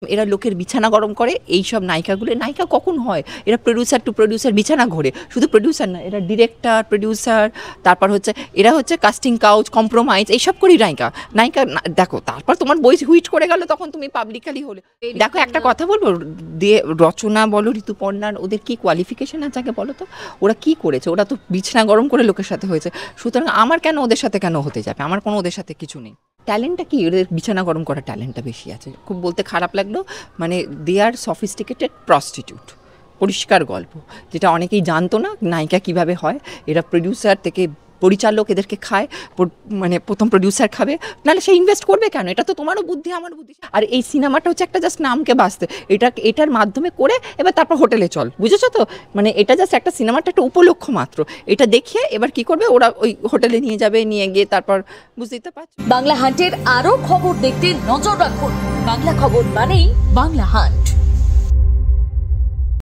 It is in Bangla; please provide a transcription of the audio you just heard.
এরা লোকের বিছানা গরম করে এই সব নায়িকাগুলো। নায়িকা কখন হয়? এরা প্রডিউসার টু প্রডিউসার বিছানা ঘোরে। শুধু প্রডিউসার না, এরা ডিরেক্টর, প্রডিউসার, তারপর হচ্ছে এরা হচ্ছে কাস্টিং কাউচ, কম্প্রোমাইজ, এইসব করি নায়িকা। নায়িকা দেখো, তারপর তোমার বই হুইট করে গেল, তখন তুমি পাবলিকালি হলে। দেখো একটা কথা বলবো, দিয়ে রচনা বলো, ঋতুপর্ণার, ওদের কি কোয়ালিফিকেশন আছে আগে বলো তো? ওরা কি করেছে? ওরা তো বিছানা গরম করে লোকের সাথে হয়েছে। সুতরাং আমার কেন ওদের সাথে কেন হতে যাবে? আমার কোনো ওদের সাথে কিছু নেই। ট্যালেন্টটা কি? ওদের বিছানা গরম করার ট্যালেন্টটা বেশি আছে। খুব বলতে খারাপ লাগলো, মানে দে আর সফিস্টিকেটেড প্রস্টিটিউট। পরিষ্কার গল্প, যেটা অনেকেই জানতো না নায়িকা কিভাবে হয়। এরা প্রডিউসার থেকে পরিচালক এদেরকে খায়, মানে প্রথম প্রডিউসার খাবে, নাহলে সে ইনভেস্ট করবে কেন? এটা তো তোমারও বুদ্ধি, আমারও বুদ্ধি। আর এই সিনেমাটা হচ্ছে একটা জাস্ট নামকে বাঁচতে, এটার মাধ্যমে করে এবার তারপর হোটেলে চল, বুঝেছো তো? মানে এটা জাস্ট একটা সিনেমাটা একটা উপলক্ষ মাত্র। এটা দেখিয়ে এবার কি করবে ওরা? ওই হোটেলে নিয়ে যাবে, নিয়ে গিয়ে তারপর বুঝতেই তো পারছো। বাংলা হান্টের আরো খবর দেখতে নজর রাখুন। বাংলা খবর মানেই বাংলা হান্ট।